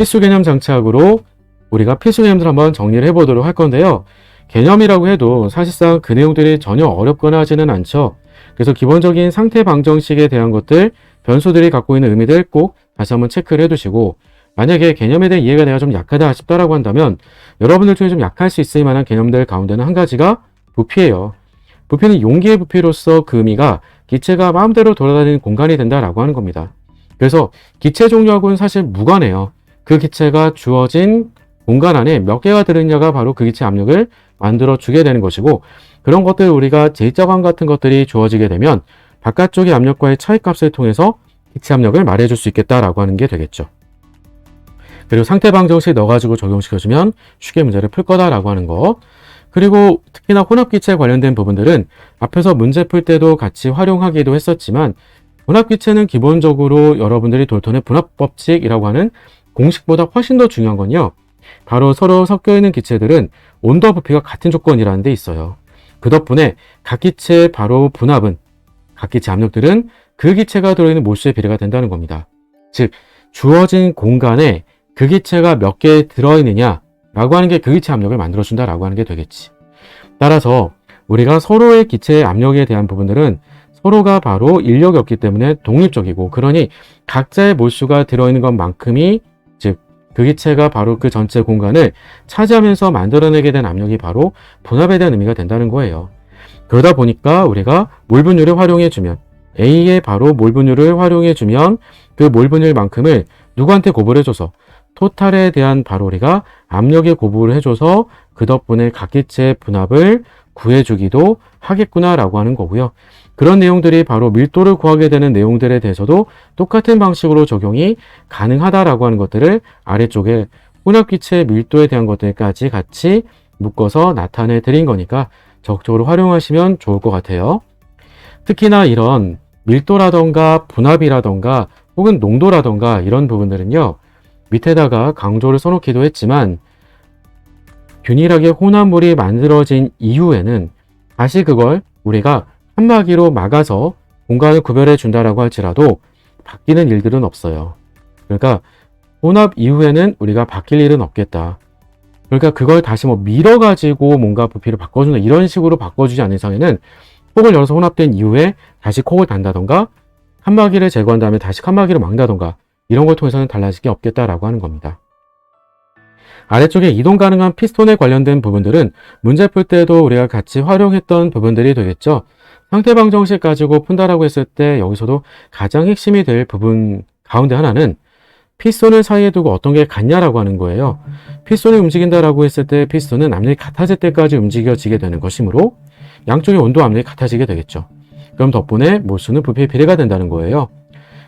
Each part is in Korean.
필수 개념 장착으로 우리가 필수 개념들 한번 정리를 해보도록 할 건데요. 개념이라고 해도 사실상 그 내용들이 전혀 어렵거나 하지는 않죠. 그래서 기본적인 상태 방정식에 대한 것들, 변수들이 갖고 있는 의미들 꼭 다시 한번 체크를 해두시고, 만약에 개념에 대한 이해가 내가 좀 약하다 싶다라고 한다면 여러분들 중에 좀 약할 수 있을 만한 개념들 가운데는 한 가지가 부피예요. 부피는 용기의 부피로서 그 의미가 기체가 마음대로 돌아다니는 공간이 된다라고 하는 겁니다. 그래서 기체 종류하고는 사실 무관해요. 그 기체가 주어진 공간 안에 몇 개가 들어있냐가 바로 그 기체 압력을 만들어 주게 되는 것이고, 그런 것들 우리가 J자관 같은 것들이 주어지게 되면 바깥쪽의 압력과의 차이값을 통해서 기체 압력을 말해줄 수 있겠다라고 하는 게 되겠죠. 그리고 상태 방정식 넣어가지고 적용시켜주면 쉽게 문제를 풀 거다라고 하는 거. 그리고 특히나 혼합기체에 관련된 부분들은 앞에서 문제 풀 때도 같이 활용하기도 했었지만, 혼합기체는 기본적으로 여러분들이 돌턴의 분합법칙이라고 하는 공식보다 훨씬 더 중요한 건요, 바로 서로 섞여있는 기체들은 온도와 부피가 같은 조건이라는 데 있어요. 그 덕분에 각 기체의 바로 분합은, 각 기체 압력들은 그 기체가 들어있는 몰수의 비례가 된다는 겁니다. 즉, 주어진 공간에 그 기체가 몇 개 들어있느냐 라고 하는 게 그 기체 압력을 만들어준다 라고 하는 게 되겠지. 따라서 우리가 서로의 기체의 압력에 대한 부분들은 서로가 바로 인력이 없기 때문에 독립적이고, 그러니 각자의 몰수가 들어있는 것만큼이, 즉 그 기체가 바로 그 전체 공간을 차지하면서 만들어내게 된 압력이 바로 분합에 대한 의미가 된다는 거예요. 그러다 보니까 우리가 몰 분율을 활용해주면, A의 바로 몰 분율을 활용해주면 그 몰 분율만큼을 누구한테 고부해줘서 토탈에 대한 바로 우리가 압력에 고부를 해줘서 그 덕분에 각 기체의 분합을 구해주기도 하겠구나라고 하는 거고요. 그런 내용들이 바로 밀도를 구하게 되는 내용들에 대해서도 똑같은 방식으로 적용이 가능하다라고 하는 것들을 아래쪽에 혼합기체의 밀도에 대한 것들까지 같이 묶어서 나타내 드린 거니까 적극적으로 활용하시면 좋을 것 같아요. 특히나 이런 밀도라던가 분합이라던가 혹은 농도라던가 이런 부분들은요, 밑에다가 강조를 써놓기도 했지만, 균일하게 혼합물이 만들어진 이후에는 다시 그걸 우리가 칸막이로 막아서 공간을 구별해 준다라고 할지라도 바뀌는 일들은 없어요. 그러니까 혼합 이후에는 우리가 바뀔 일은 없겠다. 그러니까 그걸 다시 밀어가지고 뭔가 부피를 바꿔준다, 이런 식으로 바꿔주지 않는 이상에는 콕을 열어서 혼합된 이후에 다시 콕을 단다던가 칸막이를 제거한 다음에 다시 칸막이를 막는다던가 이런 걸 통해서는 달라질 게 없겠다라고 하는 겁니다. 아래쪽에 이동 가능한 피스톤에 관련된 부분들은 문제 풀 때도 우리가 같이 활용했던 부분들이 되겠죠. 상태 방정식 가지고 푼다라고 했을 때 여기서도 가장 핵심이 될 부분 가운데 하나는 피스톤을 사이에 두고 어떤 게 같냐라고 하는 거예요. 피스톤이 움직인다라고 했을 때 피스톤은 압력이 같아질 때까지 움직여지게 되는 것이므로 양쪽의 온도 압력이 같아지게 되겠죠. 그럼 덕분에 몰수는 부피의 비례가 된다는 거예요.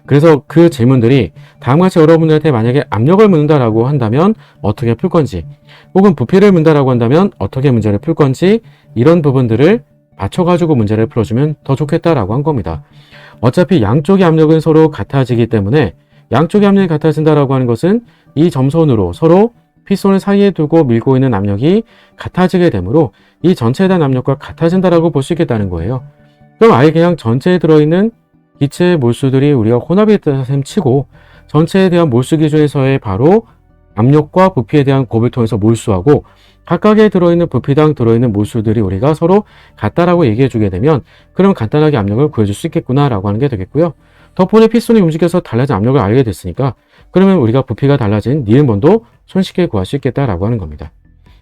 그래서 그 질문들이 다음과 같이 여러분들한테 만약에 압력을 묻는다라고 한다면 어떻게 풀 건지, 혹은 부피를 묻는다라고 한다면 어떻게 문제를 풀 건지, 이런 부분들을 맞춰가지고 문제를 풀어주면 더 좋겠다라고 한 겁니다. 어차피 양쪽의 압력은 서로 같아지기 때문에 양쪽의 압력이 같아진다라고 하는 것은 이 점선으로 서로 피스톤을 사이에 두고 밀고 있는 압력이 같아지게 되므로 이 전체에 대한 압력과 같아진다라고 볼 수 있겠다는 거예요. 그럼 아예 그냥 전체에 들어있는 기체의 몰수들이 우리가 혼합이 있다는 셈 치고 전체에 대한 몰수 기준에서의 바로 압력과 부피에 대한 곱을 통해서 몰수하고 각각에 들어있는 부피당 들어있는 몰수들이 우리가 서로 같다라고 얘기해 주게 되면 그럼 간단하게 압력을 구해줄 수 있겠구나 라고 하는 게 되겠고요. 덕분에 피스톤이 움직여서 달라진 압력을 알게 됐으니까 그러면 우리가 부피가 달라진 니은번도 손쉽게 구할 수 있겠다라고 하는 겁니다.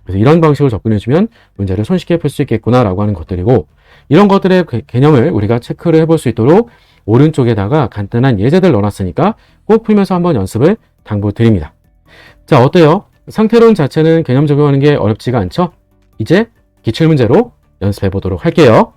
그래서 이런 방식으로 접근해주면 문제를 손쉽게 풀 수 있겠구나 라고 하는 것들이고, 이런 것들의 개념을 우리가 체크를 해볼 수 있도록 오른쪽에다가 간단한 예제들 넣어놨으니까 꼭 풀면서 한번 연습을 당부드립니다. 자, 어때요? 상태론 자체는 개념 적용하는 게 어렵지가 않죠? 이제 기출문제로 연습해 보도록 할게요.